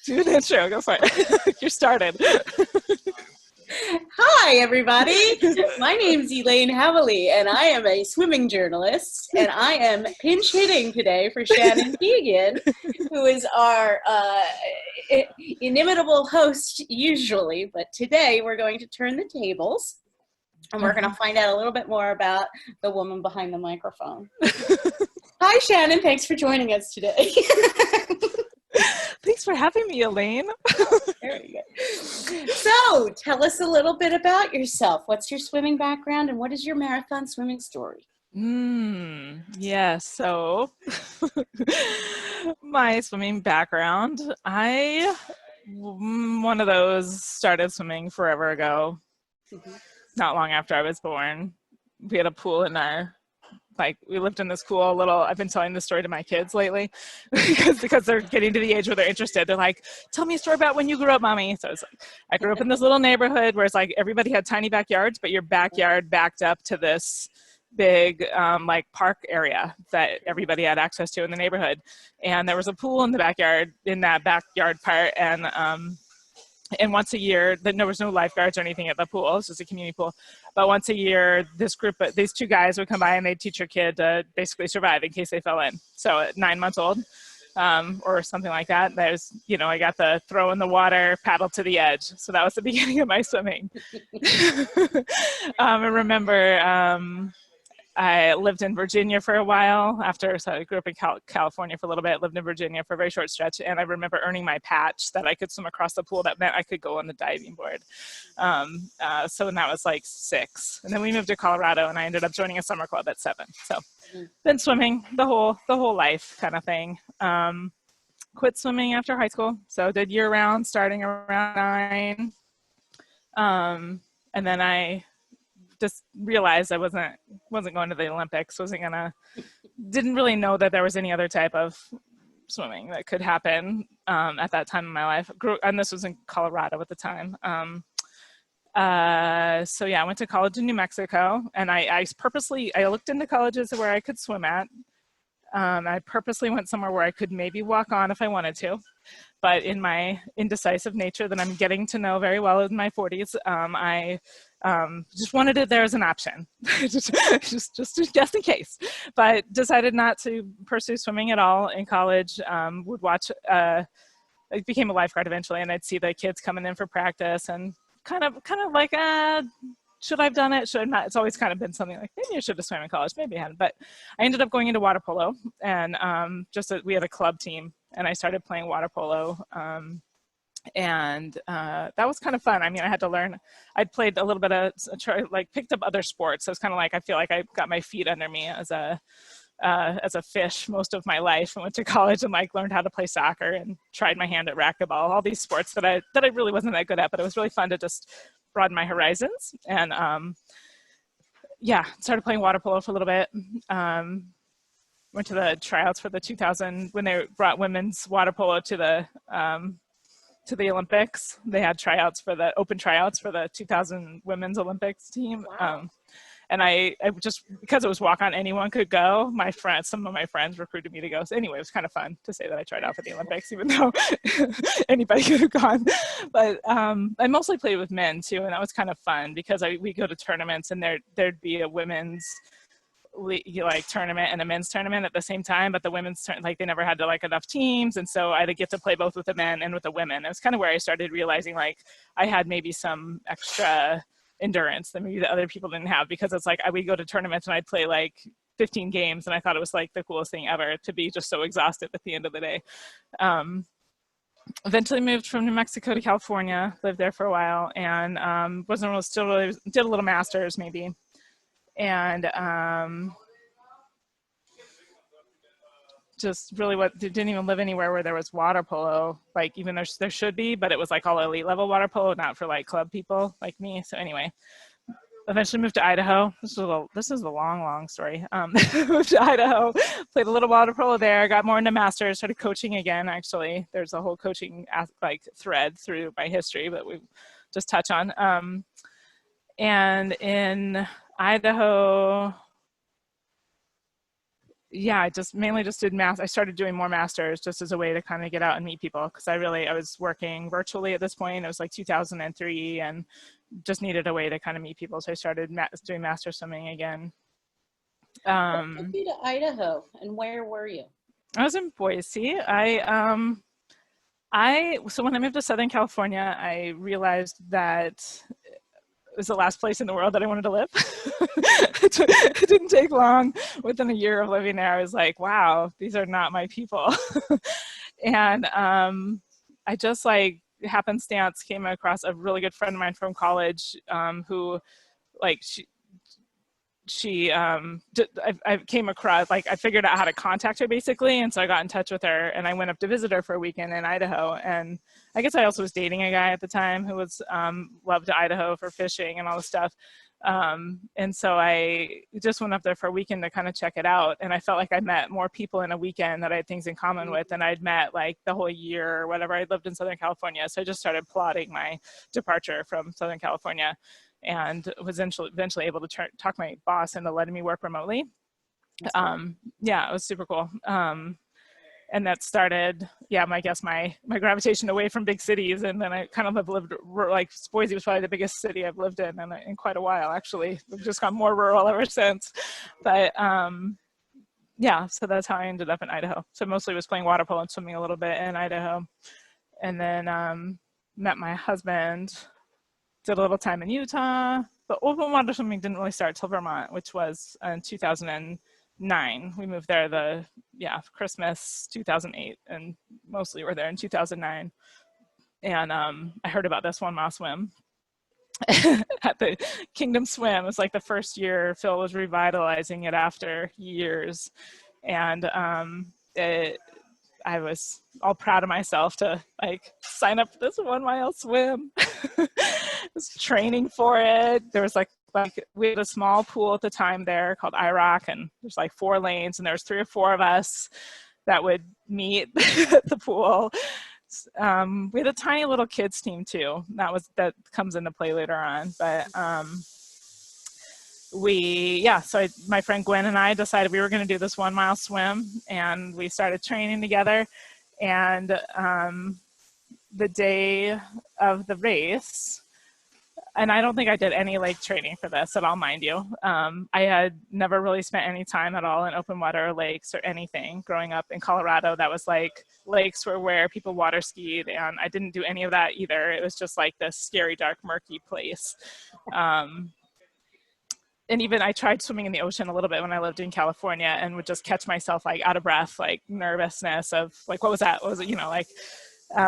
Do an intro, go for it. You're started. Hi, everybody. My name's Elaine Howley, and I am a swimming journalist, and I am pinch hitting today for Shannon Keegan, who is our inimitable host usually, but today we're going to turn the tables, and we're going to find out a little bit more about the woman behind the microphone. Hi, Shannon. Thanks for joining us today. Thanks for having me, Elaine. There you go. So, tell us a little bit about yourself. What's your swimming background, and what is your marathon swimming story? Yes, so my swimming background, one of those started swimming forever ago, not long after I was born. We had a pool in we lived in this cool little, I've been telling this story to my kids lately because they're getting to the age where they're interested. They're like, tell me a story about when you grew up, Mommy. So it's like, I grew up in this little neighborhood where it's like everybody had tiny backyards, but your backyard backed up to this big park area that everybody had access to in the neighborhood. And there was a pool in the backyard, in that backyard part. And once a year, there was no lifeguards or anything at the pool. It was just a community pool. But once a year, these two guys would come by and they'd teach your kid to basically survive in case they fell in. So at 9 months old, or something like that, I got the throw in the water, paddle to the edge. So that was the beginning of my swimming. I remember I lived in Virginia for a while so I grew up in California for a little bit, lived in Virginia for a very short stretch. And I remember earning my patch that I could swim across the pool. That meant I could go on the diving board. So when that was like 6, and then we moved to Colorado and I ended up joining a summer club at 7. So been swimming the whole life kind of thing. Quit swimming after high school. So did year round starting around 9. And then I just realized I wasn't going to the Olympics, didn't really know that there was any other type of swimming that could happen at that time in my life. And this was in Colorado at the time. So yeah, I went to college in New Mexico, and I looked into colleges where I could swim at. I purposely went somewhere where I could maybe walk on if I wanted to. But in my indecisive nature that I'm getting to know very well in my 40s, I just wanted it there as an option, just in case. But decided not to pursue swimming at all in college. Would watch. I became a lifeguard eventually, and I'd see the kids coming in for practice, and kind of like, should I have done it? Should I not? It's always kind of been something like, maybe I should have swam in college, maybe I hadn't. But I ended up going into water polo, and we had a club team, and I started playing water polo. And that was kind of fun. I mean, I had to learn. I'd played a little bit of, picked up other sports. So it's kind of like, I feel like I got my feet under me as a fish most of my life. I went to college and learned how to play soccer and tried my hand at racquetball, all these sports that I really wasn't that good at, but it was really fun to just broaden my horizons. And started playing water polo for a little bit. Went to the tryouts for the 2000, when they brought women's water polo to the Olympics. They had open tryouts for the 2000 women's Olympics team. Wow. And I just, because it was walk on, anyone could go. Some of my friends recruited me to go. So anyway, it was kind of fun to say that I tried out for the Olympics, even though anybody could have gone. But I mostly played with men too, and that was kind of fun because we go to tournaments, and there'd be a women's tournament and a men's tournament at the same time, but the women's they never had enough teams, and so I had to get to play both with the men and with the women. It was kind of where I started realizing I had maybe some extra endurance that maybe the other people didn't have, because it's we'd go to tournaments and I'd play 15 games, and I thought it was the coolest thing ever to be just so exhausted at the end of the day. Eventually moved from New Mexico to California, lived there for a while, and did a little master's maybe. And just really didn't even live anywhere where there was water polo, even there should be, but it was all elite level water polo, not for club people like me. So anyway, eventually moved to Idaho. This is a long story. Moved to Idaho, played a little water polo there, got more into masters, started coaching again. Actually, there's a whole coaching thread through my history, but we just touch on. And in Idaho, yeah, I just mainly just did I started doing more masters just as a way to kind of get out and meet people, because I was working virtually at this point. It was like 2003 and just needed a way to kind of meet people. So I started doing master swimming again. What took you to Idaho, and where were you? I was in Boise. So when I moved to Southern California, I realized that it was the last place in the world that I wanted to live. It didn't take long. Within a year of living there, I was like, wow, these are not my people. And I just like happenstance came across a really good friend of mine from college who like I came across, like, I figured out how to contact her basically, and so I got in touch with her and I went up to visit her for a weekend in Idaho. And I guess I also was dating a guy at the time who was loved Idaho for fishing and all this stuff, and so I just went up there for a weekend to kind of check it out, and I felt like I met more people in a weekend that I had things in common with than I'd met like the whole year or whatever I lived in Southern California. So I just started plotting my departure from Southern California, and was eventually able to talk my boss into letting me work remotely. Yeah, it was super cool. And that started, my gravitation away from big cities. And then I kind of have lived, like, Boise was probably the biggest city I've lived in quite a while, actually. We've just gone more rural ever since. But yeah, so that's how I ended up in Idaho. So mostly was playing water polo and swimming a little bit in Idaho. And then met my husband, did a little time in Utah, but open water swimming didn't really start till Vermont, which was in 2009. We moved there Christmas 2008, and mostly we're there in 2009. And I heard about this 1 mile swim at the Kingdom Swim. It was like the first year Phil was revitalizing it after years. And I was all proud of myself to like sign up for this 1 mile swim. Was training for it. There was like we had a small pool at the time there called IROC, and there's like 4 lanes, and there's 3 or 4 of us that would meet at the pool. We had a tiny little kids team too. That comes into play later on. But my friend Gwen and I decided we were going to do this 1 mile swim, and we started training together. And the day of the race, and I don't think I did any lake training for this at all, mind you. I had never really spent any time at all in open water or lakes or anything. Growing up in Colorado, that was like lakes were where people water skied, and I didn't do any of that either. It was just like this scary, dark, murky place. And even I tried swimming in the ocean a little bit when I lived in California, and would just catch myself like out of breath, like nervousness of like, what was that? What was it?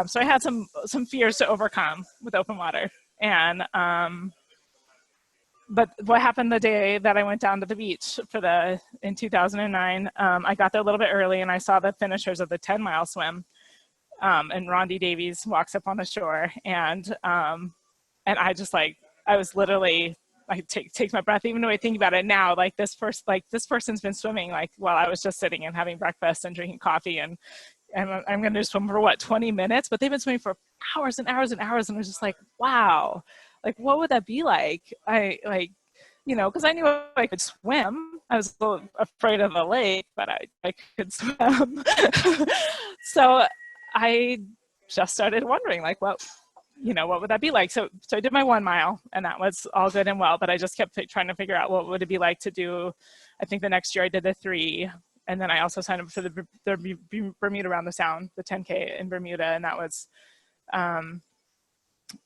So I had some fears to overcome with open water. And but what happened the day that I went down to the beach in 2009, I got there a little bit early, and I saw the finishers of the 10 mile swim. And Rondi Davies walks up on the shore, and I just I was literally, I take my breath, even though I think about it now, like this person's been swimming like while I was just sitting and having breakfast and drinking coffee, and I'm going to swim for 20 minutes, but they've been swimming for hours and hours and hours. And I was just like, wow, like, what would that be like? Because I knew I could swim. I was a little afraid of the lake, but I could swim. So I just started wondering, like, what would that be like? So I did my 1 mile, and that was all good and well, but I just kept trying to figure out what would it be like to do. I think the next year I did the 3, and then I also signed up for the Bermuda Round the Sound, the 10K in Bermuda, and that was, and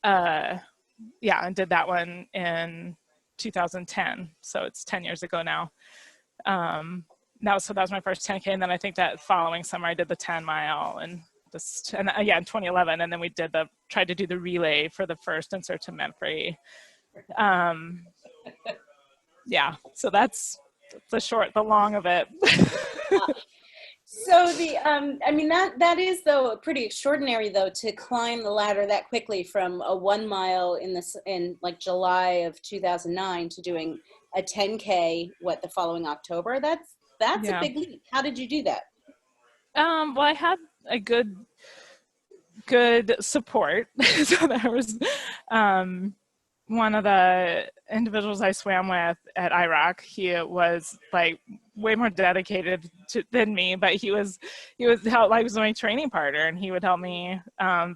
did that one in 2010. So it's 10 years ago now. So that was my first 10K, and then I think that following summer I did the 10 mile, in 2011, and then we tried to do the relay for the first in Search of Menfrey. So that's the long of it. So that is though pretty extraordinary though, to climb the ladder that quickly from a 1 mile in like July of 2009 to doing a 10K the following October. That's a big leap. How did you do that? Well, I had a good support. So there was, one of the individuals I swam with at IROC, he was like way more dedicated than me, but he was my training partner, and he would help me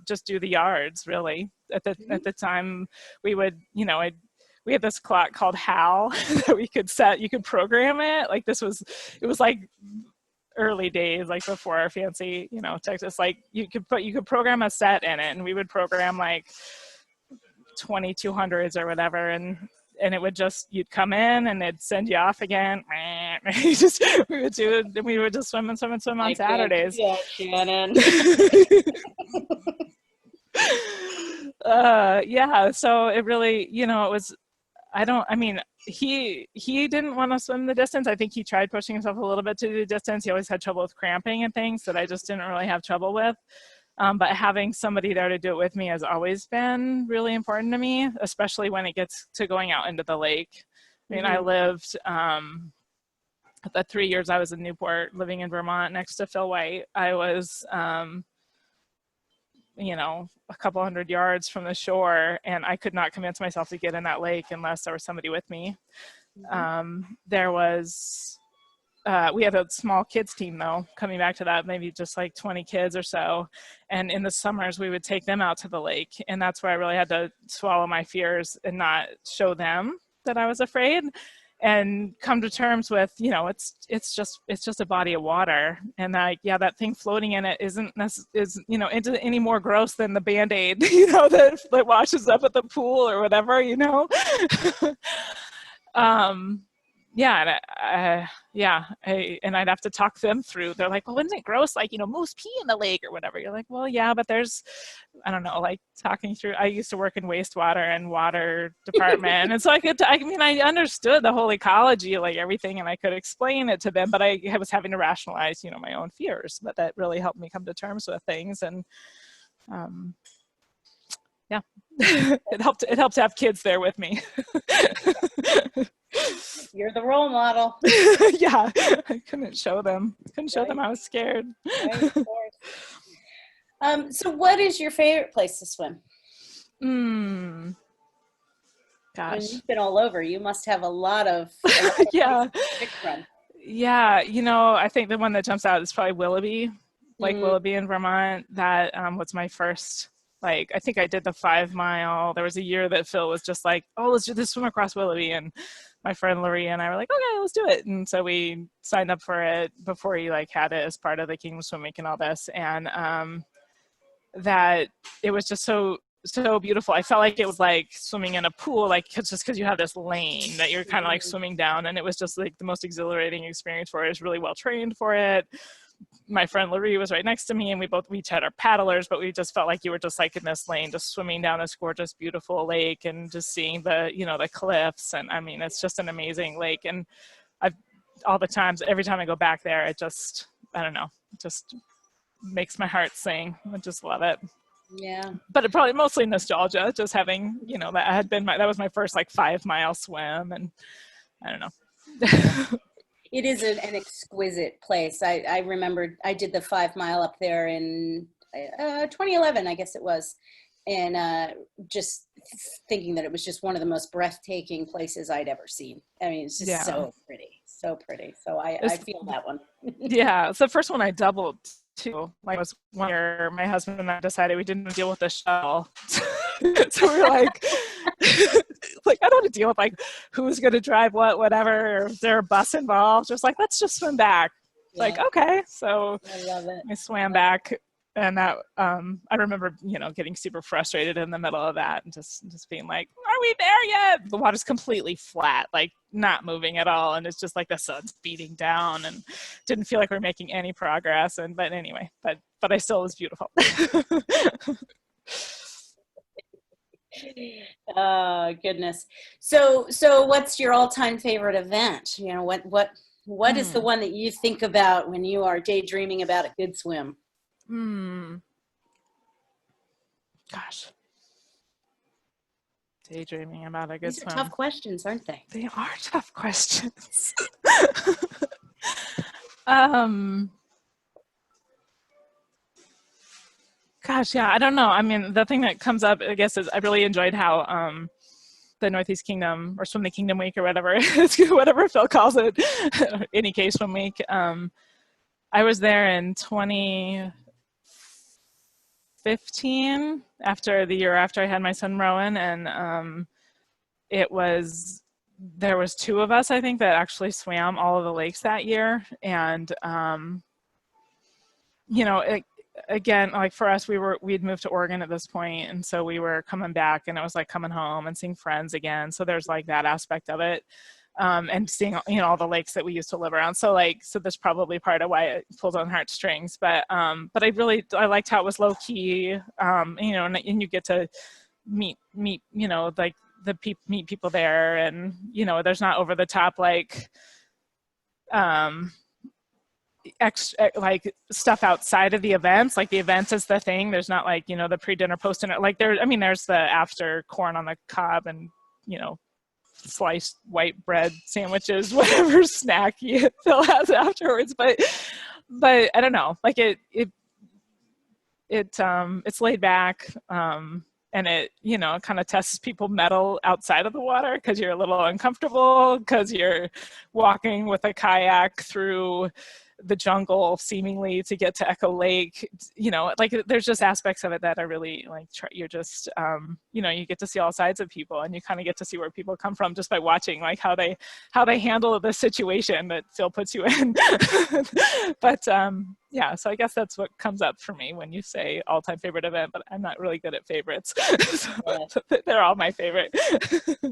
just do the yards. Really, at the time, we would, we had this clock called HAL that we could set. You could program it. Like it was like early days, like before our fancy, Texas. Like you could program a set in it, and we would program like 2200s or whatever, and it would just, you'd come in and it'd send you off again. We would do it, and we would just swim on Saturdays. Yeah, Shannon. Yeah, so it really, it was, he didn't want to swim the distance. I think he tried pushing himself a little bit to do the distance. He always had trouble with cramping and things that I just didn't really have trouble with. But having somebody there to do it with me has always been really important to me, especially when it gets to going out into the lake. I mean, I lived, the 3 years I was in Newport, living in Vermont next to Phil White, I was, a couple hundred yards from the shore, and I could not convince myself to get in that lake unless there was somebody with me. There was, we had a small kids team though, coming back to that, maybe just like 20 kids or so. And in the summers we would take them out to the lake. And that's where I really had to swallow my fears and not show them that I was afraid, and come to terms with, it's just a body of water. And that thing floating in it isn't any more gross than the Band-Aid, that washes up at the pool or whatever, and I'd have to talk them through. They're like, well, isn't it gross? Like, moose pee in the lake or whatever. You're like, well, yeah, but there's, I don't know, like talking through, I used to work in wastewater and water department. And so I understood the whole ecology, like everything, and I could explain it to them, but I was having to rationalize, my own fears, but that really helped me come to terms with things. And, it helped to have kids there with me. You're the role model. Yeah, I couldn't show them I was scared. Right, of course. So what is your favorite place to swim? Gosh. When you've been all over, you must have a lot of yeah. pick from. Yeah, I think the one that jumps out is probably Willowby, Willowby in Vermont. That was my first, I think I did the 5 mile. There was a year that Phil was just like, oh, let's do this swim across Willowby. And my friend Laurie and I were like, okay, let's do it. And so we signed up for it before he had it as part of the Kingdom Swim Week and all this. And that it was just so beautiful. I felt like it was like swimming in a pool, just because you have this lane that you're kind of swimming down. And it was just the most exhilarating experience for it. I was really well trained for it. My friend Laurie was right next to me, and we each had our paddlers, but we just felt like you were just in this lane, just swimming down this gorgeous, beautiful lake, and just seeing the, the cliffs. And I mean, it's just an amazing lake. And every time I go back there, it just, I don't know, just makes my heart sing. I just love it. Yeah. But it probably mostly nostalgia, just having, that was my first 5 mile swim, and I don't know. It is an exquisite place. I remember I did the 5 mile up there in 2011, I guess it was. And just thinking that it was just one of the most breathtaking places I'd ever seen. I mean, it's just so pretty, so pretty. So I feel that one. Yeah, it's the first one I doubled too. Was 1 year my husband and I decided we didn't deal with the shuttle. So we were I don't want to deal with who's going to drive whatever, or is there a bus involved? Just let's just swim back. Yeah. Okay. So I love it. I swam back, and that, I remember, getting super frustrated in the middle of that, and just being like, are we there yet? The water's completely flat, not moving at all. And it's just the sun's beating down, and didn't feel like we're making any progress. But anyway, but I still was beautiful. Oh, goodness. So what's your all-time favorite event? What is the one that you think about when you are daydreaming about a good swim? Gosh. Daydreaming about a good swim. These are tough questions, aren't they? They are tough questions. Gosh, yeah, I don't know. I mean, the thing that comes up, I guess, is I really enjoyed how the Northeast Kingdom, or Swim the Kingdom Week, or whatever, whatever Phil calls it, any case swim week. I was there in 2015, after the year after I had my son Rowan, and there was 2 of us, I think, that actually swam all of the lakes that year. And you know, again, like for us, we'd moved to Oregon at this point, and so we were coming back, and it was like coming home and seeing friends again. So there's like that aspect of it, and seeing, you know, all the lakes that we used to live around. So that's probably part of why it pulls on heartstrings. But I liked how it was low key, you know, and you get to meet, you know, like meet people there, and you know, there's not over the top like like stuff outside of the events. Like the events is the thing. There's not like, you know, the pre-dinner, post-dinner, like there's the after corn on the cob and, you know, sliced white bread sandwiches, whatever snack Phil has afterwards. But I don't know, like it's laid back, and it, you know, it kind of tests people mettle outside of the water, because you're a little uncomfortable, because you're walking with a kayak through the jungle seemingly to get to Echo Lake. You know, like there's just aspects of it that are really like, you're just, you know, you get to see all sides of people, and you kind of get to see where people come from just by watching like how they handle the situation that Phil puts you in. But yeah, so I guess that's what comes up for me when you say all-time favorite event, but I'm not really good at favorites. So they're all my favorite.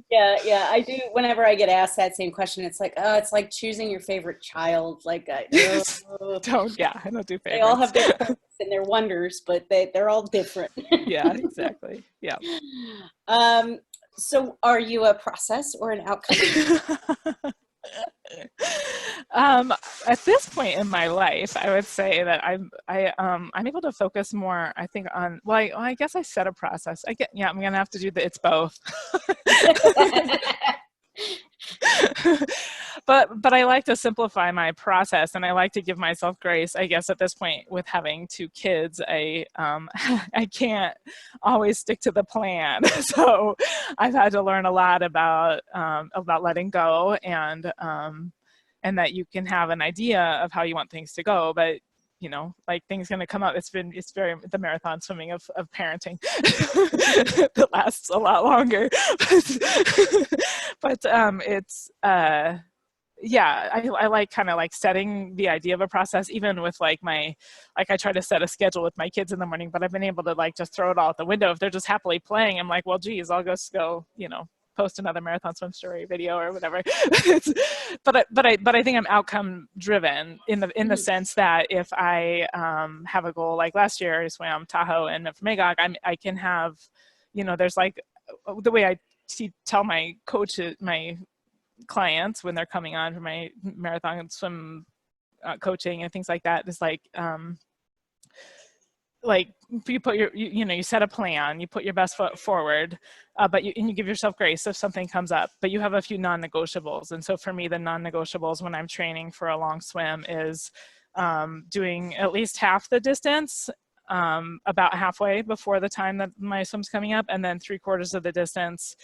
Yeah, I do. Whenever I get asked that same question, it's like, oh, it's like choosing your favorite child. Like, I don't do favorites. They all have their perks and their wonders, but they're all different. Yeah, exactly. Yeah. So are you a process or an outcome? At this point in my life, I would say that I'm able to focus more, I think, on, I guess I set a process. I'm gonna have to do it's both. But I like to simplify my process, and I like to give myself grace. I guess at this point, with having 2 kids, I can't always stick to the plan. So I've had to learn a lot about letting go, and that you can have an idea of how you want things to go, but you know, like things going to come up. It's very the marathon swimming of parenting that lasts a lot longer. But it's yeah, I like kind of like setting the idea of a process, even with like I try to set a schedule with my kids in the morning, but I've been able to like just throw it all out the window. If they're just happily playing, I'm like, well, geez, I'll just go, you know, post another marathon swim story video or whatever. But I think I'm outcome driven in the sense that if I have a goal, like last year I swam Tahoe and Magog, I can have, you know, there's like the way I tell my clients when they're coming on for my marathon and swim coaching and things like that, is like you put you set a plan, you put your best foot forward, but you give yourself grace if something comes up, but you have a few non-negotiables. And so for me, the non-negotiables when I'm training for a long swim is doing at least half the distance, about halfway before the time that my swim's coming up, and then 3/4 of the distance,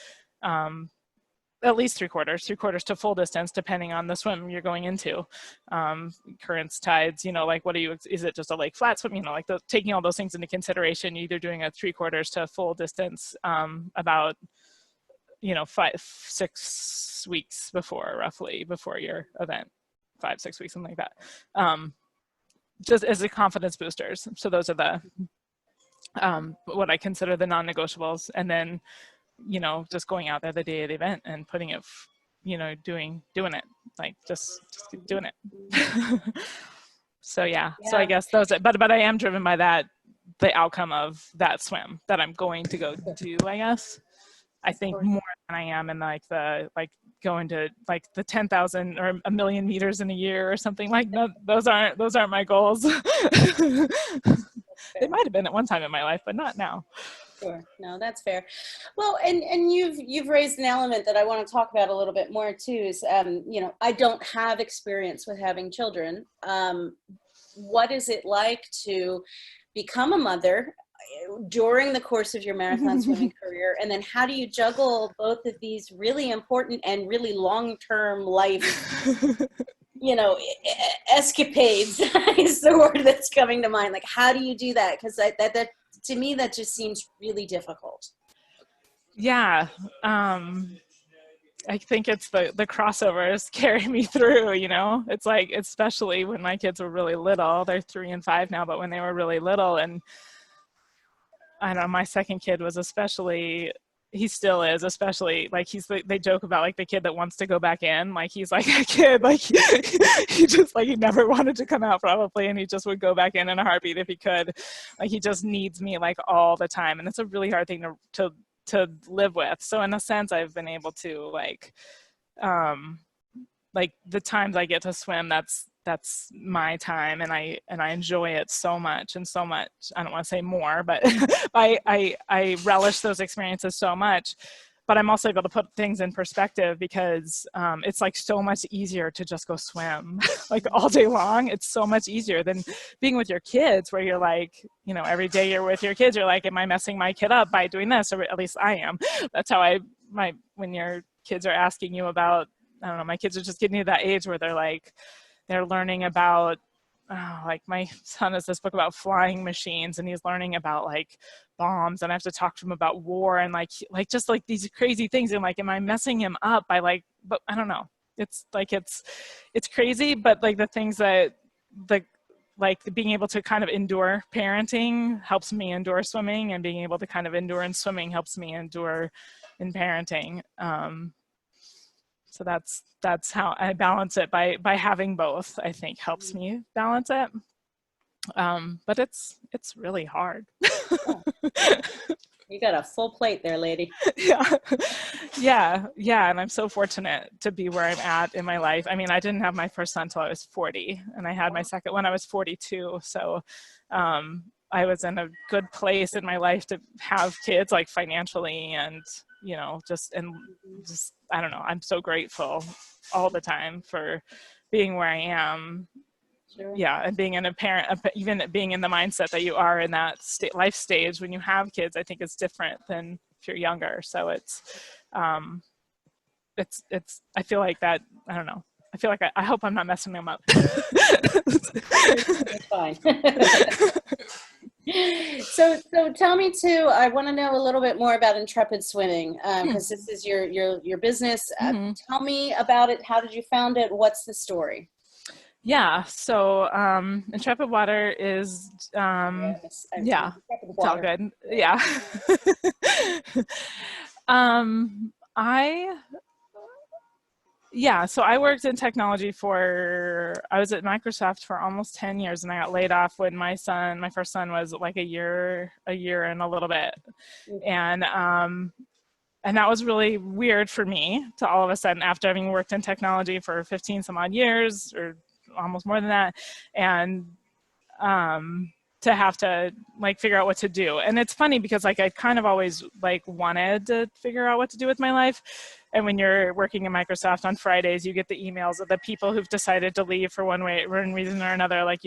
at least 3/4 to full distance, depending on the swim you're going into. Currents, tides, you know, like is it just a lake flat swim? You know, like taking all those things into consideration, you're either doing a 3/4 to full distance, about, you know, 5-6 weeks roughly before your event, 5-6 weeks, something like that. Just as the confidence boosters. So those are the, what I consider the non-negotiables. And then, you know, just going out there the day of the event and putting it, you know, doing it, like just doing it. So yeah, so I guess those, but I am driven by the outcome of that swim that I'm going to go do, I guess. I think more than I am in going to like the 10,000 or a million meters in a year or something. Like, no, those aren't my goals. They might have been at one time in my life, but not now. Sure. No, that's fair. Well, and you've raised an element that I want to talk about a little bit more too, is, you know, I don't have experience with having children. What is it like to become a mother during the course of your marathon swimming career? And then how do you juggle both of these really important and really long-term life, escapades is the word that's coming to mind. Like, how do you do that? Because that to me, that just seems really difficult. Yeah. I think it's the crossovers carry me through, it's like, especially when my kids were really little. They're 3 and 5 now, but when they were really little, and I don't know, my second kid was especially, he still is, especially like they joke about like the kid that wants to go back in. Like he's like a kid, like he just like, he never wanted to come out probably. And he just would go back in a heartbeat if he could. Like he just needs me like all the time. And it's a really hard thing to live with. So in a sense, I've been able to like the times I get to swim, that's my time, and I enjoy it so much. I don't want to say more, but I relish those experiences so much. But I'm also able to put things in perspective because it's like so much easier to just go swim like all day long. It's so much easier than being with your kids, where you're like, every day you're with your kids, you're like, am I messing my kid up by doing this? Or at least I am. That's how when your kids are asking you about, I don't know, my kids are just getting to that age where they're learning about, like my son has this book about flying machines, and he's learning about like bombs, and I have to talk to him about war and like just like these crazy things. And like, am I messing him up by like, but I don't know. It's like, it's crazy, but like the things that like being able to kind of endure parenting helps me endure swimming, and being able to kind of endure in swimming helps me endure in parenting. So that's how I balance it by having both, I think helps me balance it. But it's really hard. You got a full plate there, lady. Yeah. And I'm so fortunate to be where I'm at in my life. I mean, I didn't have my first son till I was 40, and I had my second when I was 42. So I was in a good place in my life to have kids, like financially, and just I don't know, I'm so grateful all the time for being where I am. Sure. Yeah, and being a parent, even being in the mindset that you are in that life stage when you have kids, I think is different than if you're younger. So it's I feel like that, I don't know, I feel like I hope I'm not messing them up. It's fine. So tell me too, I want to know a little bit more about Intrepid Swimming, because this is your business. Tell me about it. How did you found it? What's the story? Yeah, so Intrepid Water is Yes, yeah, Intrepid it's all Water. good. Yeah. So I worked in technology I was at Microsoft for almost 10 years, and I got laid off when my first son was like a year and a little bit. And that was really weird for me to all of a sudden, after having worked in technology for 15 some odd years, or almost more than that, and to have to like figure out what to do. And it's funny because like I kind of always like wanted to figure out what to do with my life. And when you're working at Microsoft on Fridays, you get the emails of the people who've decided to leave for one reason or another. I've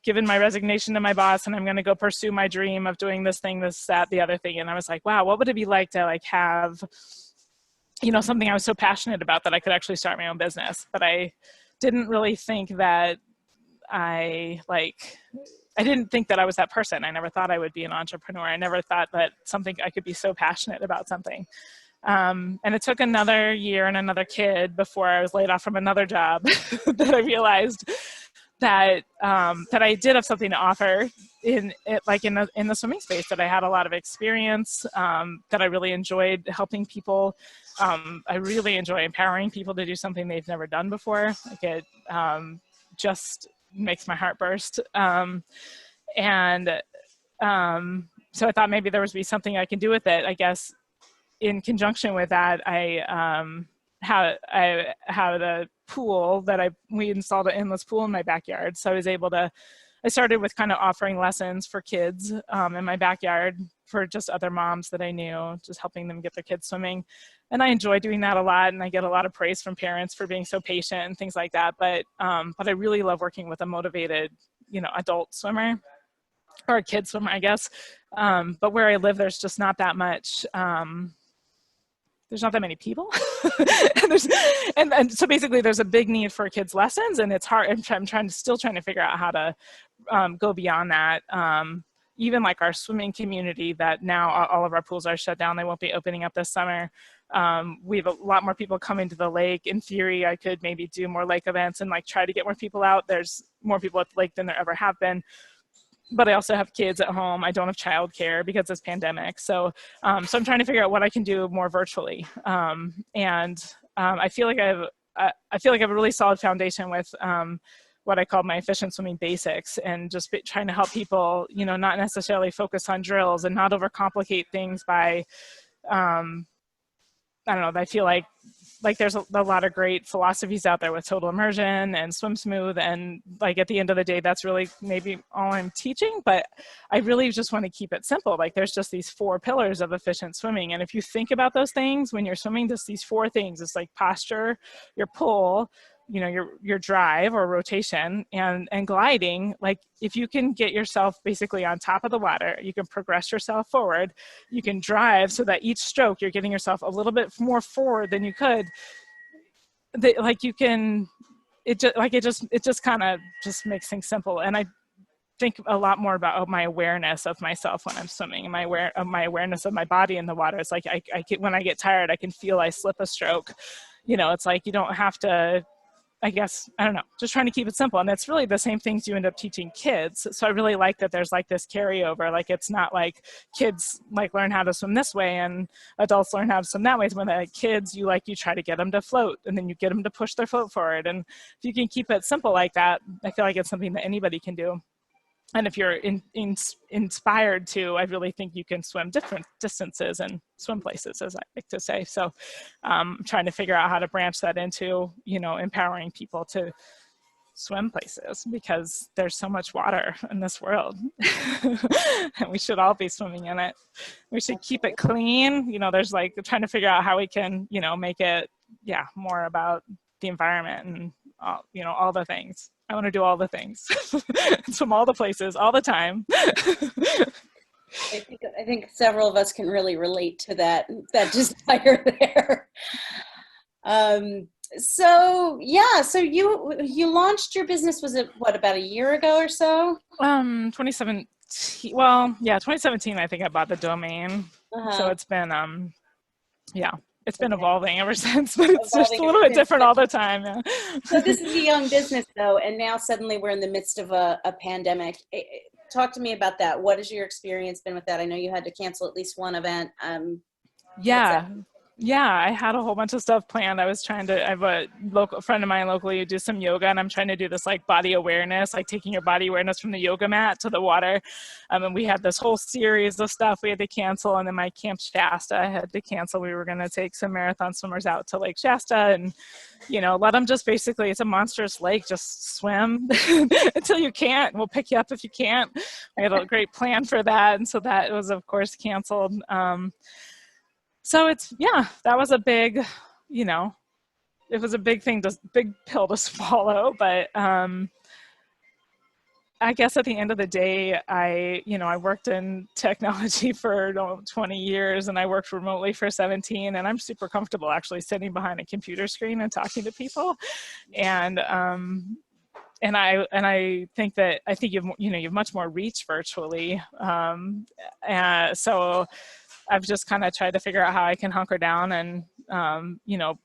given my resignation to my boss, and I'm going to go pursue my dream of doing this thing, this, that, the other thing. And I was like, wow, what would it be like to like have, something I was so passionate about that I could actually start my own business. But I didn't really think that I didn't think that I was that person. I never thought I would be an entrepreneur. I never thought that I could be so passionate about something. And it took another year and another kid before I was laid off from another job that I realized that I did have something to offer in the swimming space, that I had a lot of experience, that I really enjoyed helping people. I really enjoy empowering people to do something they've never done before. Like it just makes my heart burst. So I thought maybe there would be something I can do with it. I guess in conjunction with that, I had a pool that we installed an endless pool in my backyard. So I started with kind of offering lessons for kids in my backyard for just other moms that I knew, just helping them get their kids swimming. And I enjoy doing that a lot, and I get a lot of praise from parents for being so patient and things like that. But I really love working with a motivated adult swimmer, or a kid swimmer, I guess. But where I live, there's just not that much, there's not that many people. and so basically there's a big need for kids lessons, and it's hard. I'm still trying to figure out how to go beyond that. Even like our swimming community, that now all of our pools are shut down. They won't be opening up this summer. We have a lot more people coming to the lake. In theory, I could maybe do more lake events and like try to get more people out. There's more people at the lake than there ever have been. But I also have kids at home. I don't have childcare because it's pandemic. So I'm trying to figure out what I can do more virtually. I feel like I have a really solid foundation with what I call my efficient swimming basics, and just trying to help people, not necessarily focus on drills and not overcomplicate things by, I don't know, I feel like there's a lot of great philosophies out there with total immersion and swim smooth, and like at the end of the day, that's really maybe all I'm teaching, but I really just want to keep it simple. Like there's just these 4 pillars of efficient swimming, and if you think about those things when you're swimming, just these 4 things, it's like posture, your pull, your drive or rotation, and gliding. Like if you can get yourself basically on top of the water, you can progress yourself forward, you can drive so that each stroke you're getting yourself a little bit more forward than you could. It just kind of just makes things simple. And I think a lot more about my awareness of myself when I'm swimming, my awareness of my body in the water. It's like when I get tired, I can feel I slip a stroke. It's like you don't have to, I guess, I don't know, just trying to keep it simple. And that's really the same things you end up teaching kids. So I really like that there's like this carryover. Like it's not like kids like learn how to swim this way and adults learn how to swim that way. It's when they're like kids, you try to get them to float, and then you get them to push their float forward. And if you can keep it simple like that, I feel like it's something that anybody can do. And if you're inspired to, I really think you can swim different distances and swim places, as I like to say. So I'm trying to figure out how to branch that into, empowering people to swim places, because there's so much water in this world and we should all be swimming in it. We should keep it clean. There's like trying to figure out how we can, make it, more about the environment and, all the things. I want to do all the things, swim all the places, all the time. I think several of us can really relate to that desire there. So you launched your business, was it about a year ago or so? 2017. Well, yeah, 2017. I think I bought the domain. So it's been it's been evolving ever since, but it's just a little bit different all the time. Yeah. So this is a young business though, and now suddenly we're in the midst of a pandemic. Talk to me about that. What has your experience been with that? I know you had to cancel at least one event. Yeah, I had a whole bunch of stuff planned. I have a friend of mine locally who does some yoga, and I'm trying to do this like body awareness, like taking your body awareness from the yoga mat to the water. And we had this whole series of stuff we had to cancel. And then my Camp Shasta I had to cancel. We were going to take some marathon swimmers out to Lake Shasta and, let them just basically, it's a monstrous lake, just swim until you can't. We'll pick you up if you can't. I had a great plan for that. And so that was, of course, canceled. So that was a big, it was a big pill to swallow, but I guess at the end of the day, I worked in technology for 20 years, and I worked remotely for 17, and I'm super comfortable actually sitting behind a computer screen and talking to people. And I think you've much more reach virtually. So I've just kind of tried to figure out how I can hunker down and,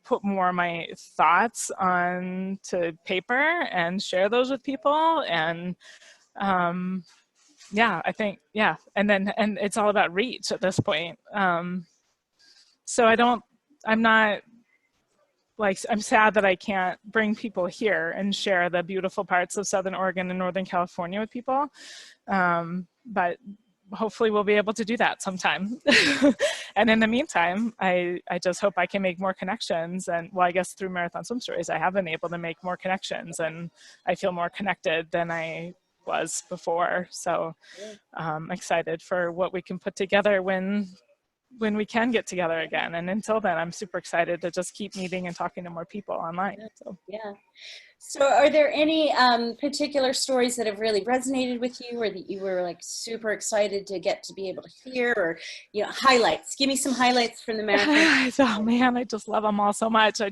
put more of my thoughts onto paper and share those with people. And and it's all about reach at this point. So I'm sad that I can't bring people here and share the beautiful parts of Southern Oregon and Northern California with people. But hopefully we'll be able to do that sometime. And in the meantime, I just hope I can make more connections. And I guess through Marathon Swim Stories, I have been able to make more connections, and I feel more connected than I was before. So I'm excited for what we can put together when we can get together again. And until then, I'm super excited to just keep meeting and talking to more people online. So. Yeah. So are there any particular stories that have really resonated with you or that you were like super excited to get to be able to hear, or, you know, highlights? Give me some highlights from the marathon. Oh man, I just love them all so much. I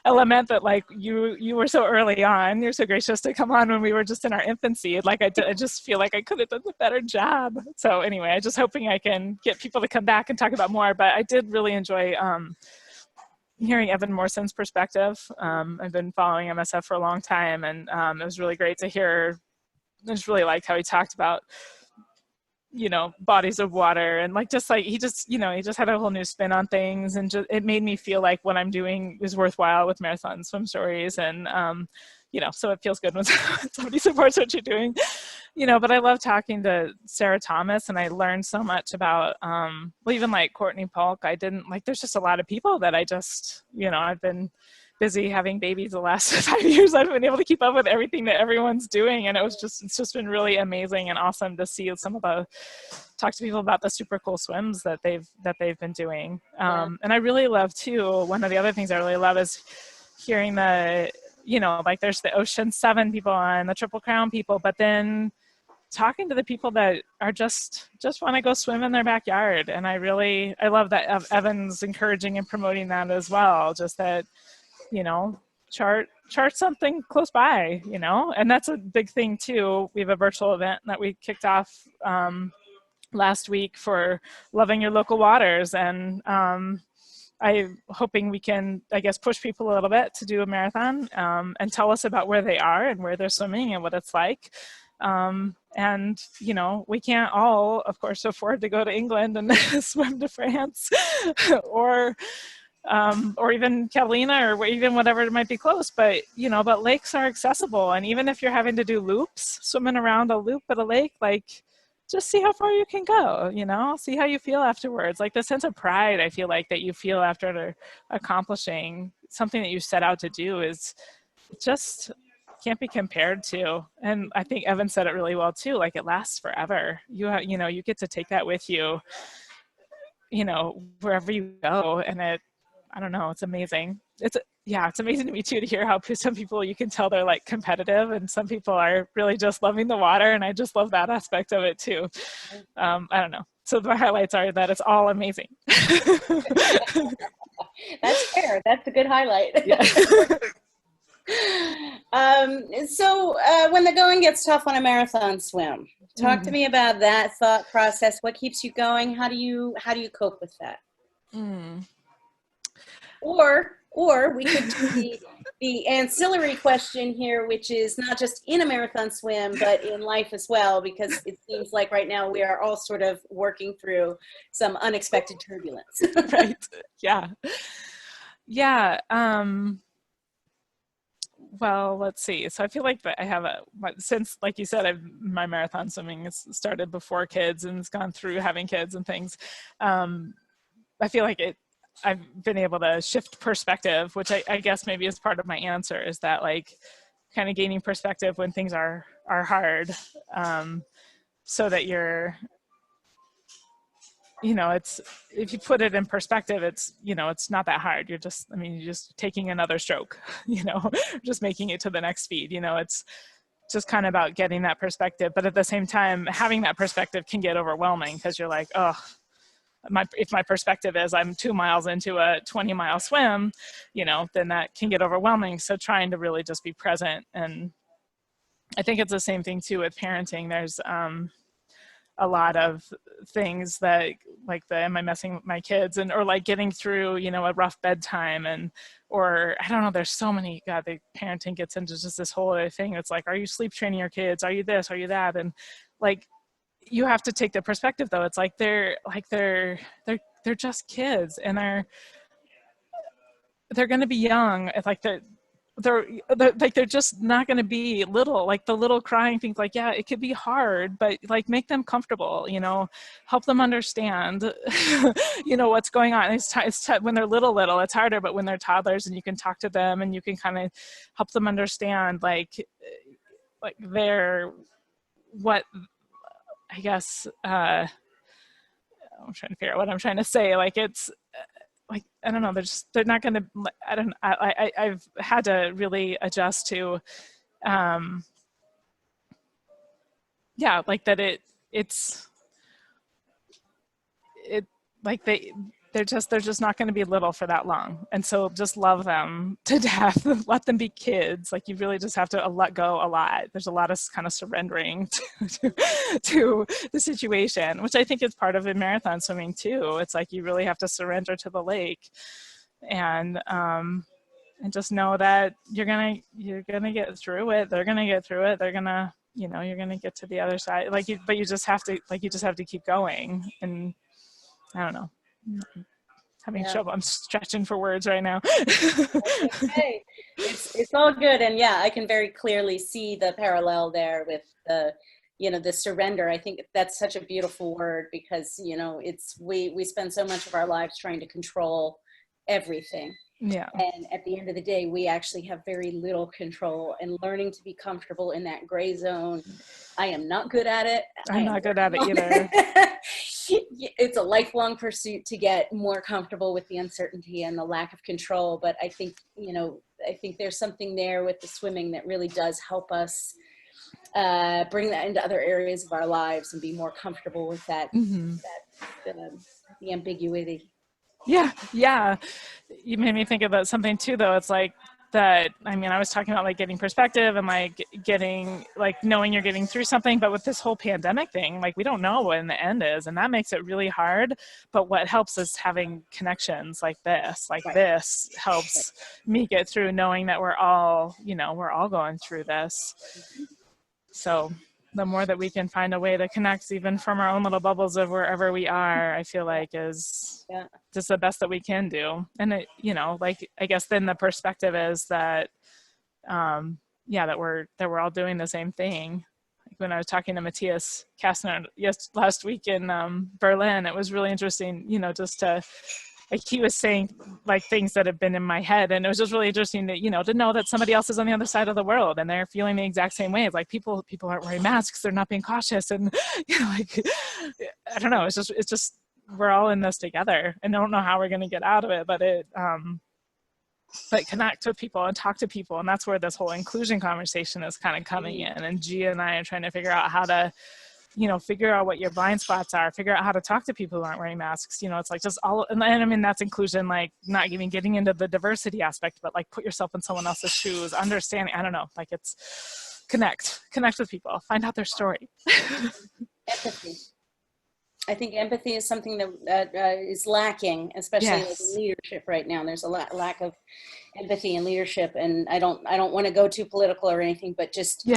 lament that like you were so early on. You're so gracious to come on when we were just in our infancy. Like I just feel like I could have done a better job. So anyway, I just hoping I can get people to come back and talk about more. But I did really enjoy hearing Evan Morson's perspective. I've been following MSF for a long time, and it was really great to hear. I just really liked how he talked about, you know, bodies of water, and like he just had a whole new spin on things, and just it made me feel like what I'm doing is worthwhile with Marathon Swim Stories. And you know, so it feels good when somebody supports what you're doing, you know. But I love talking to Sarah Thomas, and I learned so much about well, even like Courtney Polk. There's just a lot of people that I just, you know, I've been busy having babies the last 5 years. I've been able to keep up with everything that everyone's doing, and it's just been really amazing and awesome to see talk to people about the super cool swims that they've been doing. And I really love too, one of the other things I really love is hearing you know, like there's the Ocean 7 people and the Triple Crown people, but then talking to the people that are just want to go swim in their backyard. And I love that Evan's encouraging and promoting that as well. Just that, you know, chart something close by, you know. And that's a big thing too. We have a virtual event that we kicked off last week for loving your local waters, and I'm hoping we can, I guess, push people a little bit to do a marathon and tell us about where they are and where they're swimming and what it's like. And, you know, we can't all, of course, afford to go to England and swim to France or even Catalina, or even whatever might be close. But, you know, but lakes are accessible. And even if you're having to do loops, swimming around a loop at a lake, like, just see how far you can go, you know, see how you feel afterwards. Like the sense of pride I feel like that you feel after accomplishing something that you set out to do is just can't be compared to. And I think Evan said it really well too, like it lasts forever. You know, you get to take that with you, you know, wherever you go. And I don't know, it's amazing. It's amazing to me too to hear how some people, you can tell they're like competitive, and some people are really just loving the water, and I just love that aspect of it too. I don't know. So the highlights are that it's all amazing. That's fair. That's a good highlight. Yeah. So when the going gets tough on a marathon swim, talk to me about that thought process. What keeps you going? How do you cope with that? Or we could do the ancillary question here, which is not just in a marathon swim, but in life as well, because it seems like right now we are all sort of working through some unexpected turbulence. Right. Yeah. Yeah. Well, let's see. So I feel like I have since, like you said, my marathon swimming has started before kids and it's gone through having kids and things. I feel like I've been able to shift perspective, which I guess maybe is part of my answer, is that like kind of gaining perspective when things are hard, so that you're, you know, if you put it in perspective, it's, you know, it's not that hard. You're just taking another stroke, you know, just making it to the next speed, you know. It's just kind of about getting that perspective. But at the same time, having that perspective can get overwhelming because you're like, oh, if my perspective is I'm 2 miles into a 20-mile swim, you know, then that can get overwhelming. So trying to really just be present. And I think it's the same thing too with parenting. There's a lot of things that like am I messing with my kids, and or like getting through, you know, a rough bedtime, or I don't know, there's so many, God, the parenting gets into just this whole other thing. It's like, are you sleep training your kids? Are you this? Are you that? And like, you have to take the perspective though. It's like they're just kids, and they're going to be young. It's like they're just not going to be little, like the little crying things. Like, yeah, it could be hard, but like make them comfortable, you know, help them understand, you know, what's going on. When they're little, it's harder, but when they're toddlers and you can talk to them and you can kind of help them understand, like they're what, I guess, I'm trying to figure out what I'm trying to say. Like it's like, I don't know, they're not going to, I've had to really adjust to, yeah, like that it's like they're just not going to be little for that long, and so just love them to death. Let them be kids. Like, you really just have to let go a lot. There's a lot of kind of surrendering to the situation, which I think is part of in marathon swimming too. It's like you really have to surrender to the lake, and just know that you're gonna get through it. They're gonna get through it. They're gonna, you're gonna get to the other side. But you just have to keep going. And I don't know. Having trouble. I'm stretching for words right now. Okay. It's all good. And yeah, I can very clearly see the parallel there with the surrender. I think that's such a beautiful word, because, we spend so much of our lives trying to control everything. Yeah. And at the end of the day, we actually have very little control, and learning to be comfortable in that gray zone. I am not good at it. I'm not good at it either. It's a lifelong pursuit to get more comfortable with the uncertainty and the lack of control. But I think, there's something there with the swimming that really does help us bring that into other areas of our lives and be more comfortable with that, the ambiguity. Yeah. You made me think about something too, though. It's like that, I was talking about like getting perspective and like getting, like knowing you're getting through something, but with this whole pandemic thing, like we don't know when the end is, and that makes it really hard. But what helps is having connections like this. This helps me get through, knowing that we're all going through this. So the more that we can find a way to connect, even from our own little bubbles of wherever we are, I feel like is just the best that we can do. And it, I guess then the perspective is that, that we're all doing the same thing. Like when I was talking to Matthias Kastner last week in Berlin, it was really interesting, just to, like, he was saying like things that have been in my head, and it was just really interesting that, to know that somebody else is on the other side of the world and they're feeling the exact same way. It's like people aren't wearing masks, they're not being cautious, and like, I don't know, it's just we're all in this together, and I don't know how we're going to get out of it, but but connect with people and talk to people, and that's where this whole inclusion conversation is kind of coming in. And Gia and I are trying to figure out how to, figure out what your blind spots are, figure out how to talk to people who aren't wearing masks. It's like just all, and that's inclusion, like not even getting into the diversity aspect, but like put yourself in someone else's shoes, understanding, I don't know, like it's connect with people, find out their story. Empathy. I think empathy is something that is lacking, especially in leadership right now. There's a lack of empathy in leadership, and I don't want to go too political or anything, but just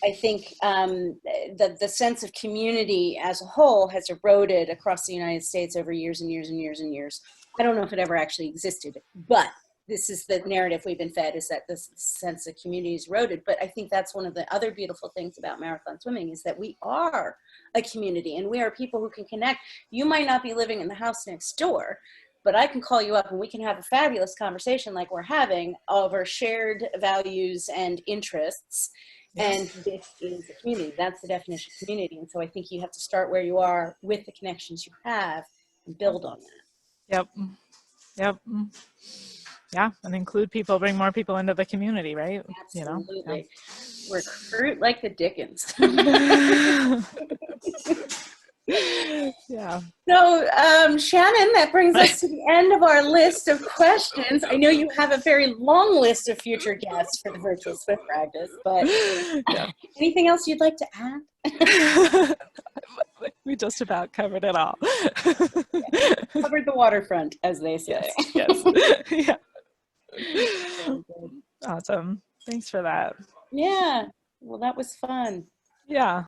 I think the sense of community as a whole has eroded across the United States over years and years and years and years. I don't know if it ever actually existed, but this is the narrative we've been fed, is that this sense of community is eroded. But I think that's one of the other beautiful things about marathon swimming, is that we are a community, and we are people who can connect. You might not be living in the house next door, but I can call you up and we can have a fabulous conversation like we're having over shared values and interests. And this is a community. That's the definition of community. And so I think you have to start where you are with the connections you have and build on that. Yep. Yeah, and include people, bring more people into the community, right? Absolutely. Recruit like the Dickens. Yeah. So, Shannon, that brings us to the end of our list of questions. I know you have a very long list of future guests for the virtual swim practice, but anything else you'd like to add? We just about covered it all. Covered the waterfront, as they say. Yes. Awesome. Thanks for that. Yeah. Well, that was fun. Yeah.